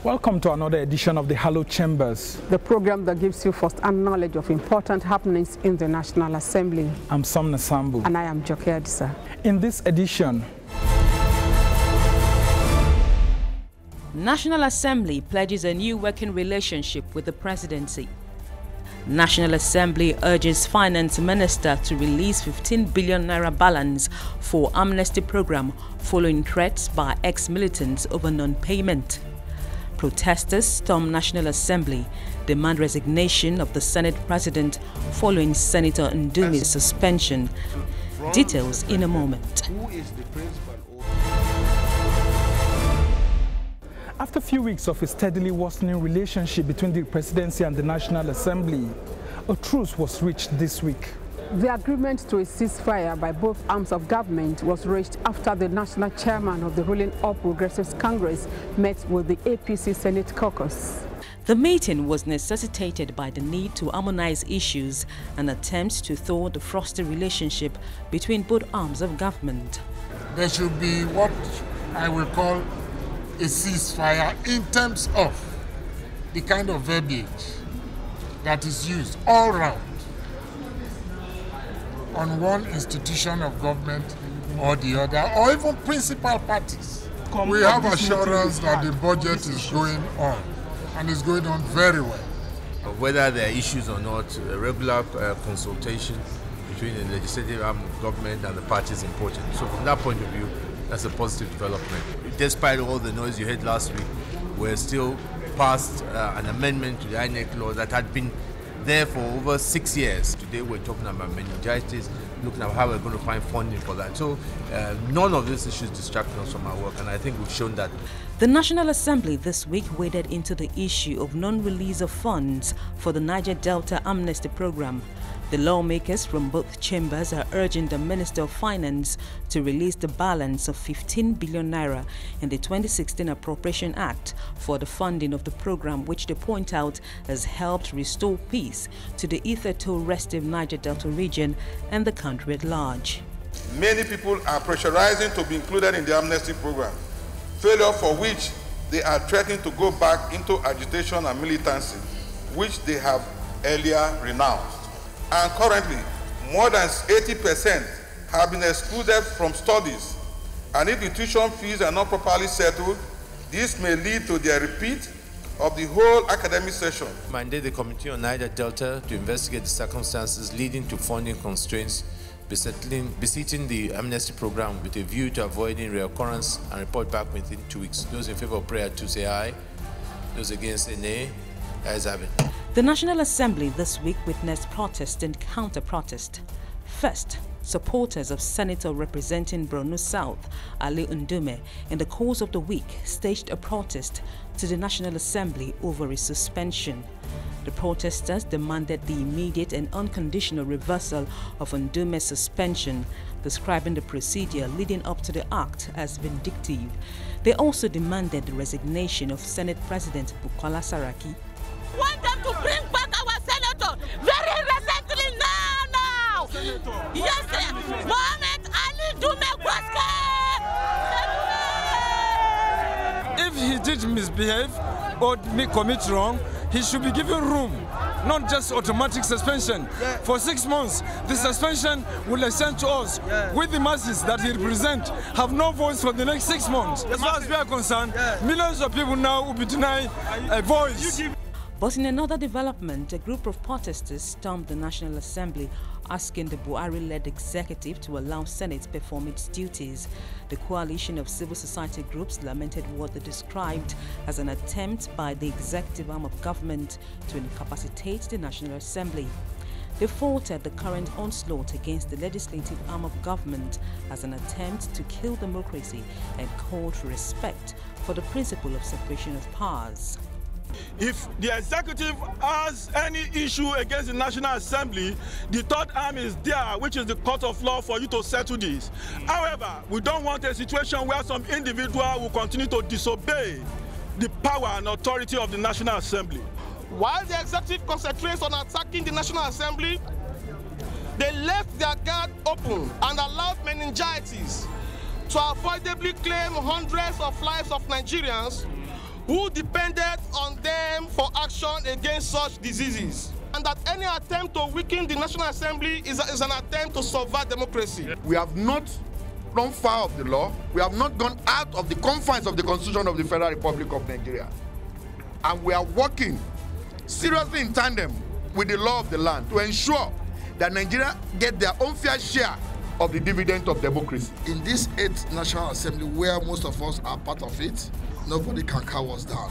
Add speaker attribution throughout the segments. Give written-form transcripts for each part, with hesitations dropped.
Speaker 1: Welcome to another edition of the Hallowed Chambers,
Speaker 2: the program that gives you first-hand knowledge of important happenings in the National Assembly.
Speaker 1: I'm Somna Sambu.
Speaker 2: And I am Joke Adisa.
Speaker 1: In this edition,
Speaker 3: National Assembly pledges a new working relationship with the Presidency. National Assembly urges Finance Minister to release 15 billion naira balance for amnesty program following threats by ex-militants over non-payment. Protesters storm National Assembly, demand resignation of the Senate President following Senator NDUME'S suspension. Details in a moment.
Speaker 1: After a few weeks of a steadily worsening relationship between the Presidency and the National Assembly, a truce was reached this week.
Speaker 2: The agreement to a ceasefire by both arms of government was reached after the national chairman of the ruling All Progressives Congress met with the APC Senate caucus.
Speaker 3: The meeting was necessitated by the need to harmonize issues and attempts to thaw the frosty relationship between both arms of government.
Speaker 4: There should be what I will call a ceasefire in terms of the kind of verbiage that is used all round on one institution of government or the other, or even principal parties. We have assurance that the budget is going on, and is going on very well.
Speaker 5: Whether there are issues or not, a regular consultation between the legislative arm of government and the party is important. So from that point of view, that's a positive development. Despite all the noise you heard last week, we're still passed an amendment to the INEC law that had been there for over 6 years. Today we're talking about meningitis, looking at how we're going to find funding for that. So none of these issues distracting us from our work, and I think we've shown that.
Speaker 3: The National Assembly this week waded into the issue of non-release of funds for the Niger Delta Amnesty Program. The lawmakers from both chambers are urging the Minister of Finance to release the balance of 15 billion naira in the 2016 Appropriation Act for the funding of the program, which they point out has helped restore peace to the hitherto restive Niger Delta region and the country at large.
Speaker 6: Many people are pressurizing to be included in the amnesty program, failure for which they are threatening to go back into agitation and militancy, which they have earlier renounced. And currently, more than 80% have been excluded from studies. And if the tuition fees are not properly settled, this may lead to the repeat of the whole academic session.
Speaker 5: Mandate the Committee on Niger Delta to investigate the circumstances leading to funding constraints, beseeching the amnesty program with a view to avoiding reoccurrence, and report back within 2 weeks. Those in favor of prayer 2 say aye. Those against say nay. Ayes have it.
Speaker 3: The National Assembly this week witnessed protest and counter-protest. First, supporters of Senator representing Borno South, Ali NDUME, in the course of the week staged a protest to the National Assembly over his suspension. The protesters demanded the immediate and unconditional reversal of NDUME'S suspension, describing the procedure leading up to the act as vindictive. They also demanded the resignation of Senate President Bukola Saraki.
Speaker 7: We want them to bring back our senator very recently now. Senator. Yes, sir. Mohammed Ali Dume
Speaker 8: If he did misbehave or commit wrong, he should be given room, not just automatic suspension. Yeah. For 6 months, the suspension will extend to us. Yeah. With the masses that he represents have no voice for the next 6 months. As far as we are concerned, millions of people now will be denied a voice.
Speaker 3: But in another development, a group of protesters stormed the National Assembly, asking the Buhari-led executive to allow Senate to perform its duties. The coalition of civil society groups lamented what they described as an attempt by the executive arm of government to incapacitate the National Assembly. They faulted the current onslaught against the legislative arm of government as an attempt to kill democracy and called for respect for the principle of separation of powers.
Speaker 8: If the executive has any issue against the National Assembly, the third arm is there, which is the court of law, for you to settle this. However, we don't want a situation where some individual will continue to disobey the power and authority of the National Assembly.
Speaker 9: While the executive concentrates on attacking the National Assembly, they left their guard open and allowed meningitis to avoidably claim hundreds of lives of Nigerians who depended on them for action against such diseases. And that any attempt to weaken the National Assembly is an attempt to subvert democracy.
Speaker 10: We have not gone far of the law. We have not gone out of the confines of the Constitution of the Federal Republic of Nigeria. And we are working seriously in tandem with the law of the land to ensure that Nigeria get their own fair share of the dividend of democracy. In this 8th National Assembly, where most of us are part of it, nobody can cow us down.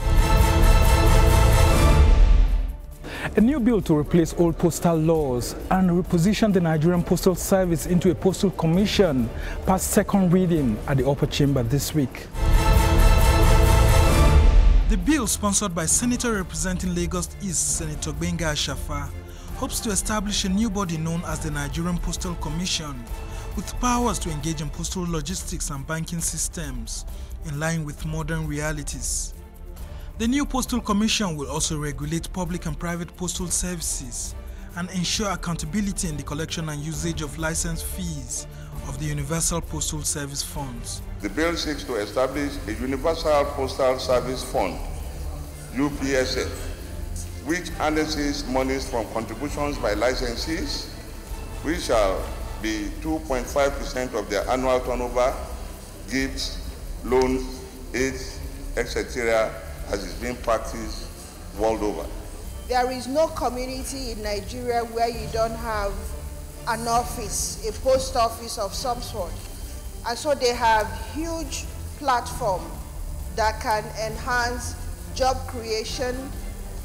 Speaker 1: A new bill to replace old postal laws and reposition the Nigerian Postal Service into a postal commission passed second reading at the upper chamber this week. The bill, sponsored by Senator representing Lagos East, Senator Gbenga Ashafa, hopes to establish a new body known as the Nigerian Postal Commission, with powers to engage in postal logistics and banking systems in line with modern realities. The new Postal Commission will also regulate public and private postal services and ensure accountability in the collection and usage of license fees of the Universal Postal Service Funds.
Speaker 6: The bill seeks to establish a Universal Postal Service Fund, UPSF, which harnesses monies from contributions by licensees, which shall be 2.5% of their annual turnover, gifts, loans, aids, etc., as is being practiced world over.
Speaker 11: There is no community in Nigeria where you don't have an office, a post office of some sort. And so they have huge platform that can enhance job creation.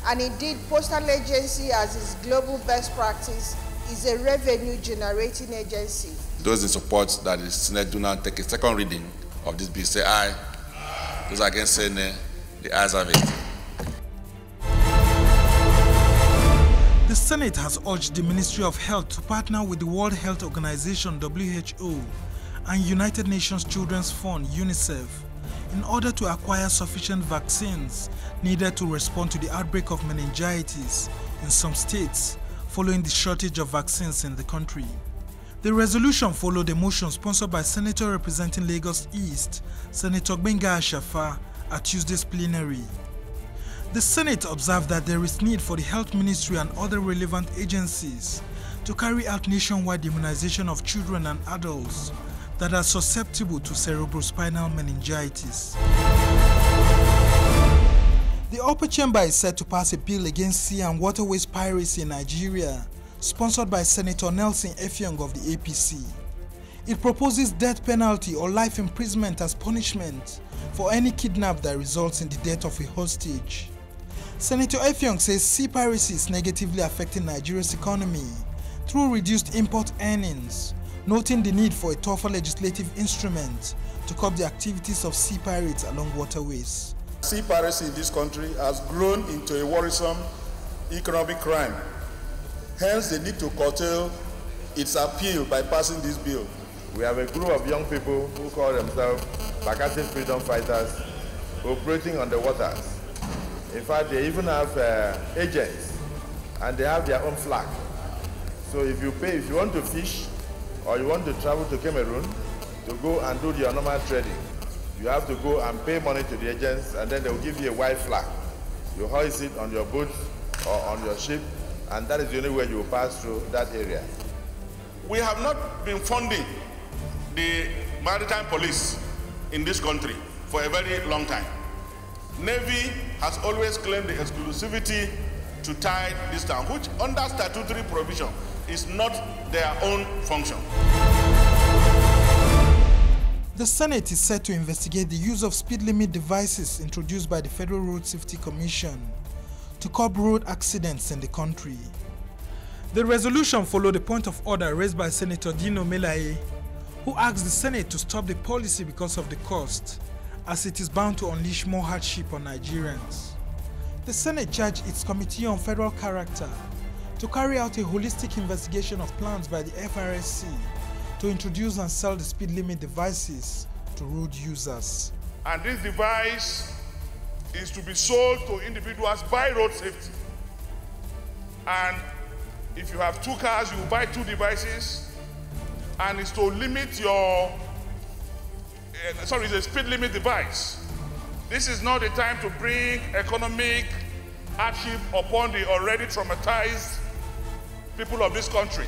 Speaker 11: And indeed, postal agency, as is global best practice, is a revenue generating agency.
Speaker 12: Those in support that the Senate do not take a second reading of this bill say aye. Those against say nay. The ayes have it.
Speaker 1: The Senate has urged the Ministry of Health to partner with the World Health Organization (WHO) and United Nations Children's Fund (UNICEF) in order to acquire sufficient vaccines needed to respond to the outbreak of meningitis in some states following the shortage of vaccines in the country. The resolution followed a motion sponsored by Senator representing Lagos East, Senator Gbenga Ashafa, at Tuesday's plenary. The Senate observed that there is need for the Health Ministry and other relevant agencies to carry out nationwide immunization of children and adults that are susceptible to cerebrospinal meningitis. The upper chamber is set to pass a bill against sea and waterways piracy in Nigeria, sponsored by Senator Nelson Effiong of the APC. It proposes death penalty or life imprisonment as punishment for any kidnap that results in the death of a hostage. Senator Effiong says sea piracy is negatively affecting Nigeria's economy through reduced import earnings, noting the need for a tougher legislative instrument to curb the activities of sea pirates along waterways.
Speaker 13: Sea piracy in this country has grown into a worrisome economic crime. Hence, they need to curtail its appeal by passing this bill.
Speaker 14: We have a group of young people who call themselves Bakassi freedom fighters operating on the waters. In fact, they even have agents and they have their own flag. So if you want to fish or you want to travel to Cameroon to go and do your normal trading, you have to go and pay money to the agents and then they will give you a white flag. You hoist it on your boat or on your ship, and that is the only way you will pass through that area.
Speaker 6: We have not been funding the maritime police in this country for a very long time. Navy has always claimed the exclusivity to tie this down, which under statutory provision is not their own function.
Speaker 1: The Senate is set to investigate the use of speed limit devices introduced by the Federal Road Safety Commission to curb road accidents in the country. The resolution followed a point of order raised by Senator Dino Melaye, who asked the Senate to stop the policy because of the cost, as it is bound to unleash more hardship on Nigerians. The Senate charged its Committee on Federal Character to carry out a holistic investigation of plans by the FRSC to introduce and sell the speed limit devices to road users.
Speaker 6: And this device is to be sold to individuals by road safety. And if you have 2 cars, you buy 2 devices, and it's to limit your, it's a speed limit device. This is not the time to bring economic hardship upon the already traumatized people of this country.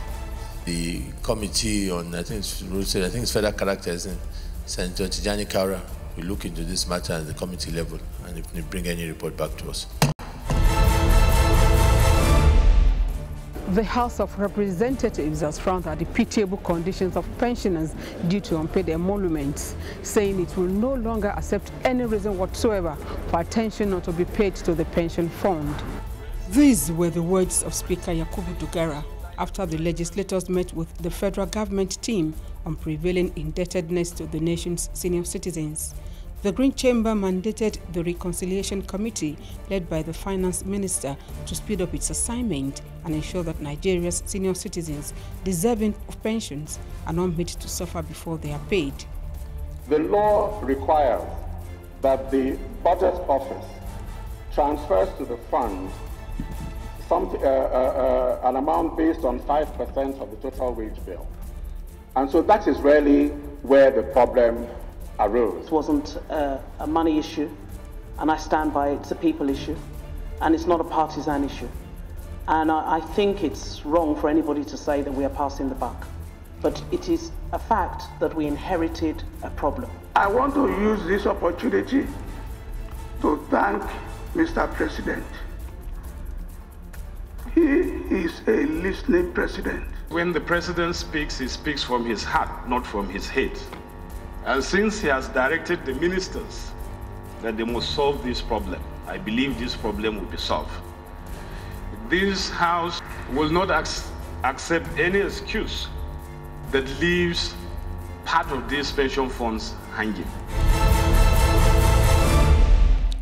Speaker 5: The committee on, I think it's federal characters, and Senator Tijani Kaura will look into this matter at the committee level and if they bring any report back to us.
Speaker 2: The House of Representatives has frowned at the pitiable conditions of pensioners due to unpaid emoluments, saying it will no longer accept any reason whatsoever for attention not to be paid to the pension fund. These were the words of Speaker YAKUBU DOGARA after the legislators met with the federal government team on prevailing indebtedness to the nation's senior citizens. The Green Chamber mandated the Reconciliation Committee, led by the Finance Minister, to speed up its assignment and ensure that Nigeria's senior citizens deserving of pensions are not made to suffer before they are paid.
Speaker 15: The law requires that the Budget Office transfers to the fund an amount based on 5% of the total wage bill. And so that is really where the problem arose.
Speaker 16: It wasn't a money issue, and I stand by it. It's a people issue, and it's not a partisan issue. And I think it's wrong for anybody to say that we are passing the buck. But it is a fact that we inherited a problem.
Speaker 15: I want to use this opportunity to thank Mr. President. He is a listening president.
Speaker 17: When the president speaks, he speaks from his heart, not from his head. And since he has directed the ministers that they must solve this problem, I believe this problem will be solved. This House will not accept any excuse that leaves part of these pension funds hanging.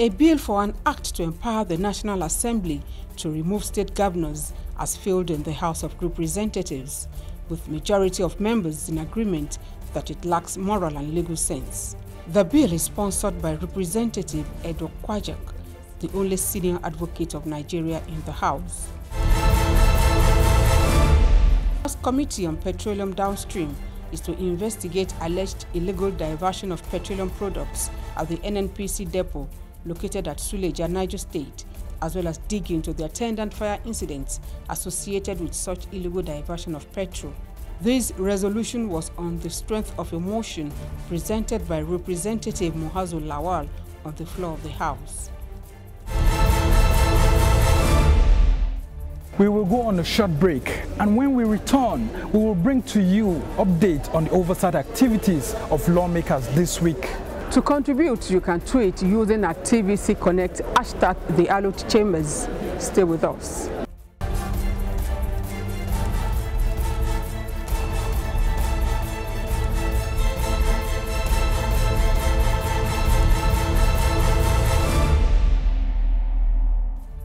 Speaker 2: A bill for an act to empower the National Assembly to remove state governors has failed in the House of Representatives, with majority of members in agreement that it lacks moral and legal sense. The bill is sponsored by Representative Edo Kwajak, the only senior advocate of Nigeria in the House. The House Committee on Petroleum Downstream is to investigate alleged illegal diversion of petroleum products at the NNPC depot located at Suleja, Niger State, as well as dig into the attendant fire incidents associated with such illegal diversion of petrol. This resolution was on the strength of a motion presented by Representative Muhazu Lawal on the floor of the House.
Speaker 1: We will go on a short break, and when we return, we will bring to you updates on the oversight activities of lawmakers this week.
Speaker 2: To contribute, you can tweet using our TVC Connect hashtag the Hallowed Chambers. Stay with us.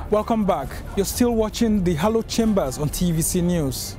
Speaker 1: Welcome back. You're still watching the Hallowed Chambers on TVC News.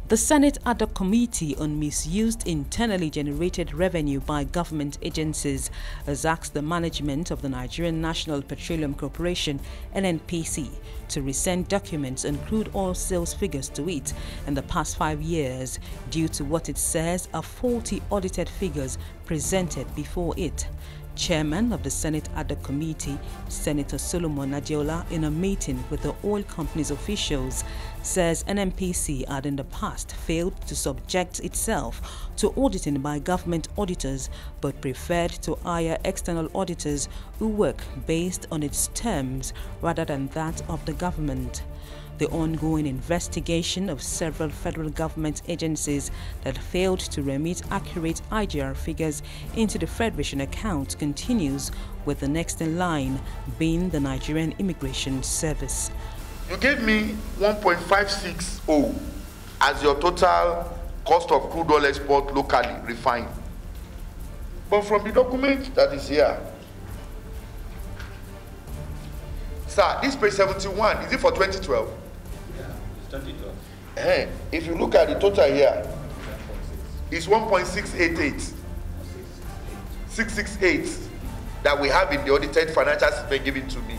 Speaker 3: The Senate Ad Hoc Committee on Misused Internally Generated Revenue by Government Agencies has asked the management of the Nigerian National Petroleum Corporation, NNPC, to resend documents on crude oil sales figures to it in the past 5 years due to what it says are faulty audited figures presented before it. Chairman of the Senate Ad Hoc Committee, Senator Solomon ADEOLA, in a meeting with the oil company's officials, says NNPC had in the past failed to subject itself to auditing by government auditors, but preferred to hire external auditors who work based on its terms rather than that of the government. The ongoing investigation of several federal government agencies that failed to remit accurate IGR figures into the Federation account continues, with the next in line being the Nigerian Immigration Service.
Speaker 10: You gave me 1.560 as your total cost of crude oil export locally refined. But from the document that is here, sir, this page 71, is it for 2012? If you look at the total here, it's 1.688, 668 that we have in the audited financial statement given to me,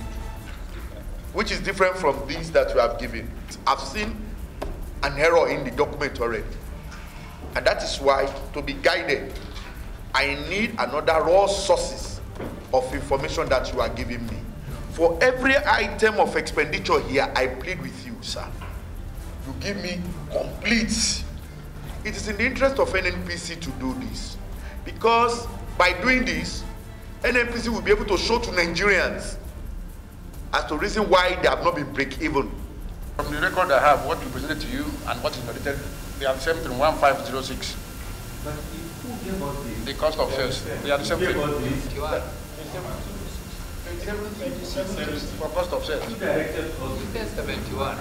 Speaker 10: which is different from these that you have given. I've seen an error in the document already, and that is why, to be guided, I need another raw sources of information that you are giving me. For every item of expenditure here, I plead with you, sir. You give me complete. It is in the interest of NNPC to do this. Because by doing this, NNPC will be able to show to Nigerians as to the reason why they have not been break-even.
Speaker 18: From the record I have, what we presented to you and what is noted, they are the same thing, 1506.
Speaker 19: But who gave us this?
Speaker 18: The cost of sales. They are the same thing. For cost of sales.
Speaker 19: Who directed us? 71.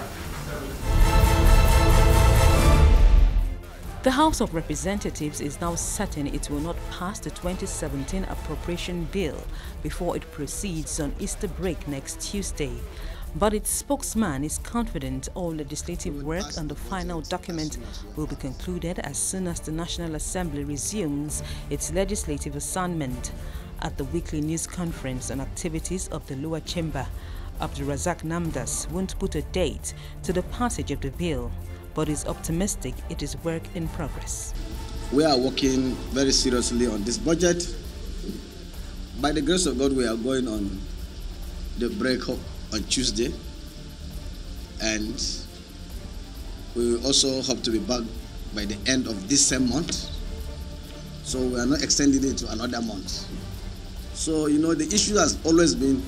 Speaker 3: The House of Representatives is now certain it will not pass the 2017 appropriation bill before it proceeds on Easter break next Tuesday. But its spokesman is confident all legislative work on the final document will be concluded as soon as the National Assembly resumes its legislative assignment. At the weekly news conference on activities of the lower chamber, Abdulrazak Namdas won't put a date to the passage of the bill, but is optimistic it is work in progress.
Speaker 20: We are working very seriously on this budget. By the grace of God, we are going on the break on Tuesday, and we will also hope to be back by the end of this same month. So we are not extending it to another month. So, you know, the issue has always been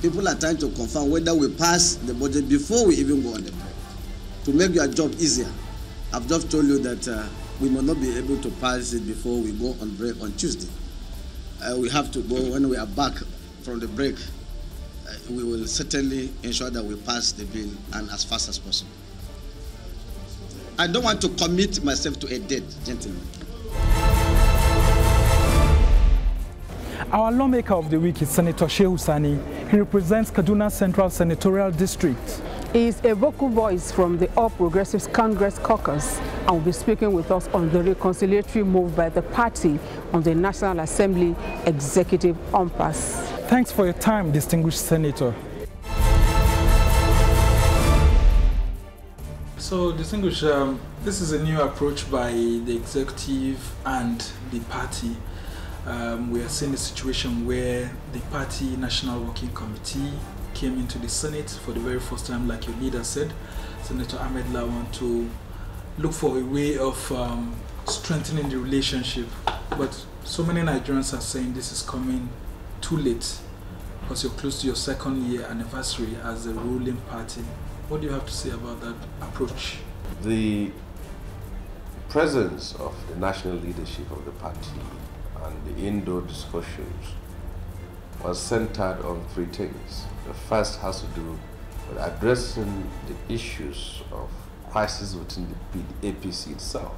Speaker 20: people are trying to confirm whether we pass the budget before we even go on the break. To make your job easier, I've just told you that we may not be able to pass it before we go on break on Tuesday. We have to go when we are back from the break. We will certainly ensure that we pass the bill and as fast as possible. I don't want to commit myself to a date, gentlemen.
Speaker 1: Our lawmaker of the week is Senator Shehu Sani. He represents Kaduna Central Senatorial District.
Speaker 2: He is a vocal voice from the All Progressives Congress caucus and will be speaking with us on the reconciliatory move by the party on the National Assembly executive impasse.
Speaker 1: Thanks for your time, distinguished Senator. So, distinguished, this is a new approach by the executive and the party. We are seeing a situation where the party National Working Committee came into the Senate for the very first time, like your leader said, Senator Ahmed Lawan, to look for a way of strengthening the relationship. But so many Nigerians are saying this is coming too late because you're close to your second-year anniversary as the ruling party. What do you have to say about that approach?
Speaker 21: The presence of the national leadership of the party and the indoor discussions was centered on three things. The first has to do with addressing the issues of crisis within the APC itself.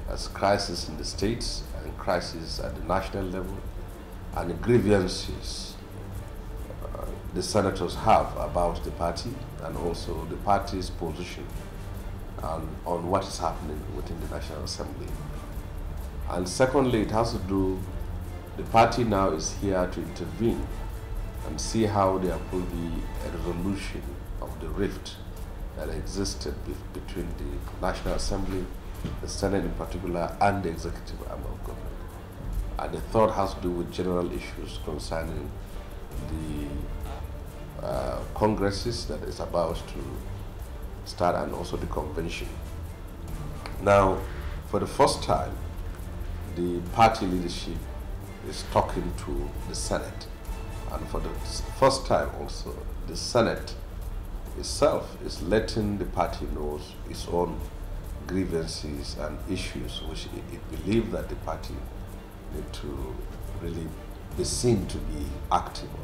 Speaker 21: That's crisis in the states and crisis at the national level, and the grievances the senators have about the party and also the party's position on what is happening within the National Assembly. And secondly, it has to do, the party now is here to intervene and see how there could be a resolution of the rift that existed between the National Assembly, the Senate in particular, and the executive arm of government. And the third has to do with general issues concerning the congresses that is about to start and also the convention. Now, for the first time, the party leadership is talking to the Senate, and for the first time also the Senate itself is letting the party know its own grievances and issues which it believes that the party need to really be seen to be active on.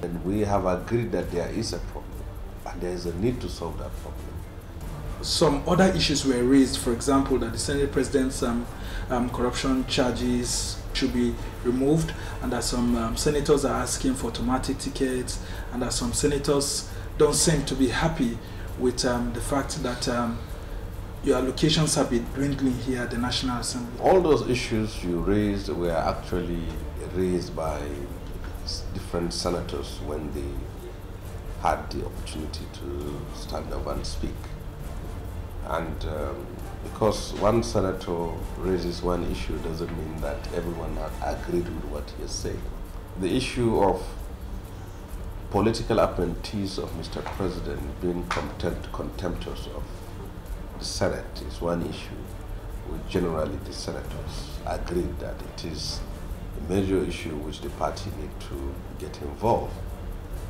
Speaker 21: And we have agreed that there is a problem and there is a need to solve that problem.
Speaker 1: Some other issues were raised, for example, that the Senate President's corruption charges should be removed, and that some senators are asking for automatic tickets, and that some senators don't seem to be happy with the fact that your allocations have been dwindling here at the National Assembly.
Speaker 21: All those issues you raised were actually raised by different senators when they had the opportunity to stand up and speak. And because one senator raises one issue doesn't mean that everyone has agreed with what he is saying. The issue of political appointees of Mr. President being contemptuous of the Senate is one issue, which generally the senators agreed that it is a major issue which the party need to get involved.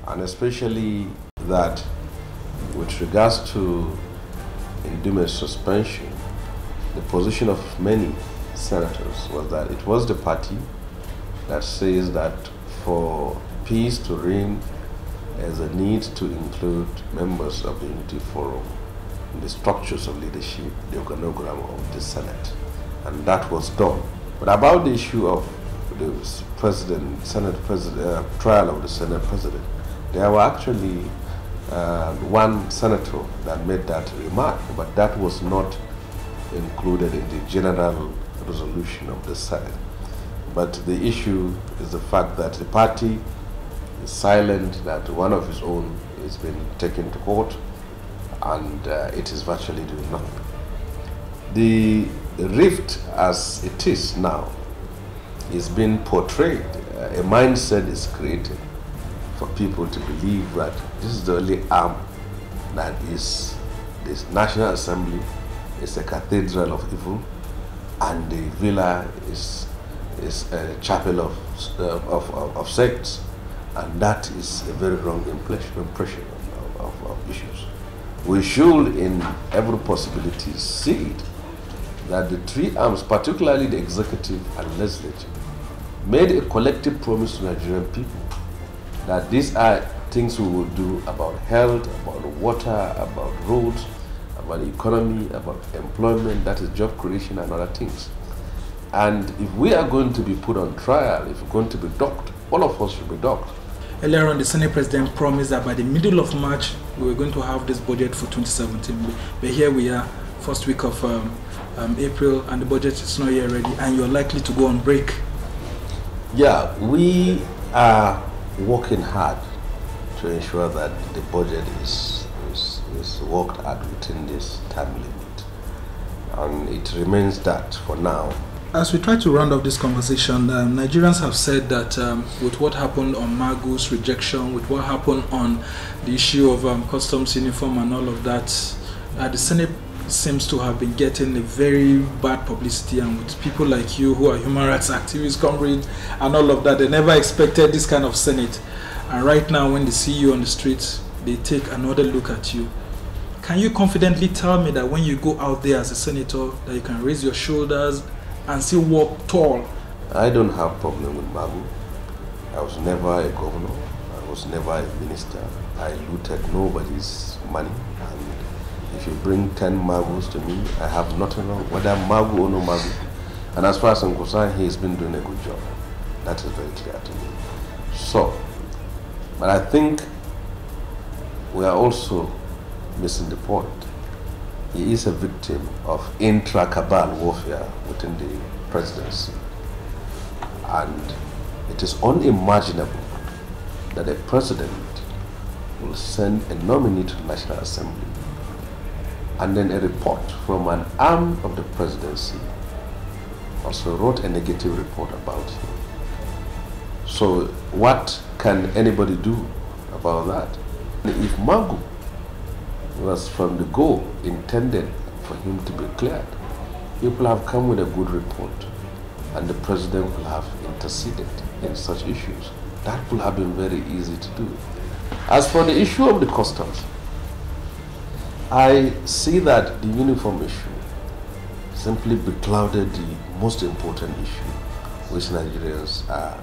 Speaker 21: And especially that with regards to NDUME'S suspension, the position of many senators was that it was the party that says that for peace to reign, there's a need to include members of the Unity Forum in the structures of leadership, the organogram of the Senate. And that was done. But about the issue of the trial of the Senate President, there were actually one senator that made that remark, but that was not included in the general resolution of the Senate. But the issue is the fact that the party is silent, that one of his own has been taken to court, and it is virtually doing nothing. The rift as it is now is being portrayed. A mindset is created for people to believe that this is the only arm that is this National Assembly is a cathedral of evil, and the villa is a chapel of sects, and that is a very wrong impression of issues. We should, in every possibility, see it that the three arms, particularly the executive and legislature, made a collective promise to Nigerian people that these are things we will do about health, about water, about roads, about the economy, about employment, that is job creation and other things. And if we are going to be put on trial, if we're going to be docked, all of us should be docked.
Speaker 1: Earlier on, the Senate President promised that by the middle of March, we were going to have this budget for 2017. But here we are, first week of April, and the budget is not yet ready, and you're likely to go on break. Yeah, we are working hard to ensure that the budget is worked out within this time limit, and it remains that for now. As we try to round up this conversation, Nigerians have said that with what happened on Magu's rejection, with what happened on the issue of customs uniform and all of that, the Senate seems to have been getting a very bad publicity, and with people like you who are human rights activists, comrades, and all of that, they never expected this kind of Senate. And right now, when they see you on the streets, they take another look at you. Can you confidently tell me that when you go out there as a senator, that you can raise your shoulders and still walk tall? I don't have problem with Magu. I was never a governor. I was never a minister. I looted nobody's money. And if you bring 10 Magus to me, I have nothing wrong, whether Magu or no Magu. And as far as I'm concerned, he's been doing a good job. That is very clear to me. So, but I think we are also missing the point. He is a victim of intra-cabal warfare within the presidency. And it is unimaginable that a president will send a nominee to the National Assembly and then a report from an arm of the presidency also wrote a negative report about him. So what can anybody do about that? If Magu was from the go intended for him to be cleared, he will have come with a good report, and the president will have interceded in such issues. That would have been very easy to do. As for the issue of the customs, I see that the uniform issue simply beclouded the most important issue, which Nigerians are.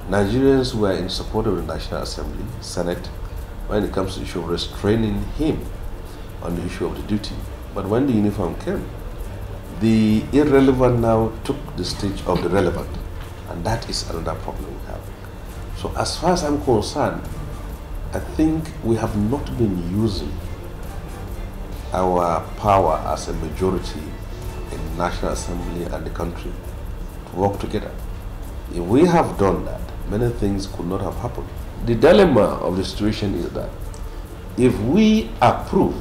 Speaker 1: Nigerians were in support of the National Assembly, Senate, when it comes to the issue of restraining him on the issue of the duty. But when the uniform came, the irrelevant now took the stage of the relevant. And that is another problem we have. So as far as I'm concerned, I think we have not been using our power as a majority in the National Assembly and the country to work together. If we have done that, many things could not have happened. The dilemma of the situation is that if we approve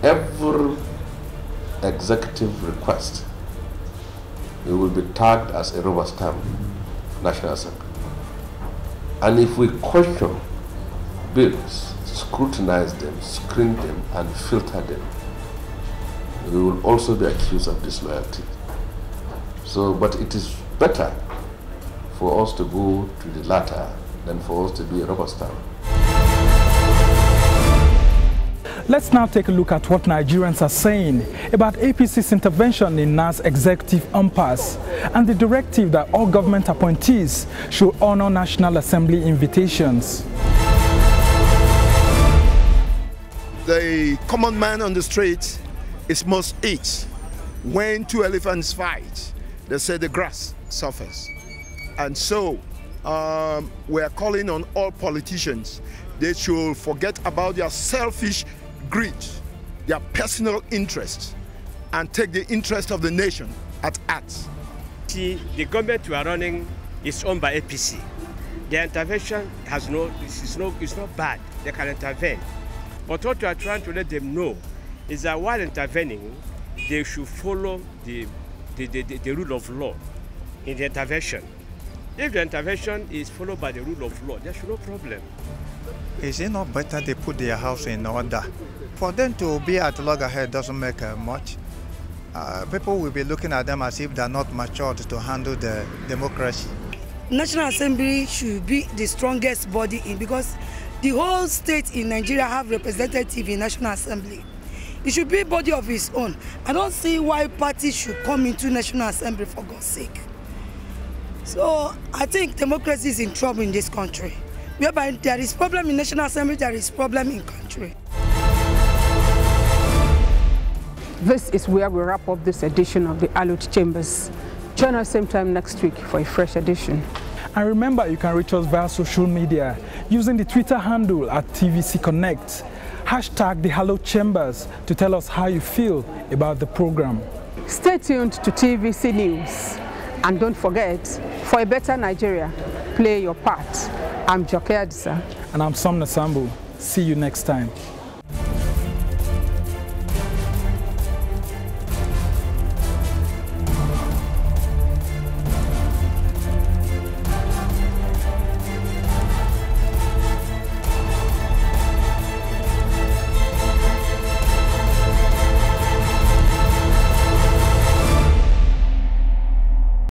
Speaker 21: every executive request, it will be tagged as a rubber stamp, National Assembly. And if we question bills, scrutinize them, screen them, and filter them, we will also be accused of disloyalty. So, but it is better for us to go to the latter than for us to be a rubber stamp.
Speaker 1: Let's now take a look at what Nigerians are saying about APC's intervention in NASS executive impasse and the directive that all government appointees should honor National Assembly invitations.
Speaker 4: The common man on the street is must eat. When two elephants fight, they say the grass suffers. And so we are calling on all politicians. They should forget about their selfish greed, their personal interests, and take the interest of the nation at heart.
Speaker 22: See, the government we are running is owned by APC. Their intervention is not bad. They can intervene. But what we are trying to let them know is that while intervening, they should follow the rule of law in the intervention. If the intervention is followed by the rule of law, there should be no problem.
Speaker 23: Is it not better they put their house in order? For them to be at loggerhead doesn't make much. People will be looking at them as if they're not matured to handle the democracy.
Speaker 24: National Assembly should be the strongest body because the whole state in Nigeria have representative in National Assembly. It should be a body of its own. I don't see why parties should come into National Assembly for God's sake. So I think democracy is in trouble in this country. Whereby there is problem in National Assembly, there is problem in country.
Speaker 2: This is where we wrap up this edition of the Hallowed Chambers. Join us same time next week for a fresh edition.
Speaker 1: And remember, you can reach us via social media using the Twitter handle at TVC Connect. Hashtag the Hallowed Chambers to tell us how you feel about the program.
Speaker 2: Stay tuned to TVC News. And don't forget, for a better Nigeria, play your part. I'm Joke Adisa.
Speaker 1: And I'm Somna Sambu. See you next time.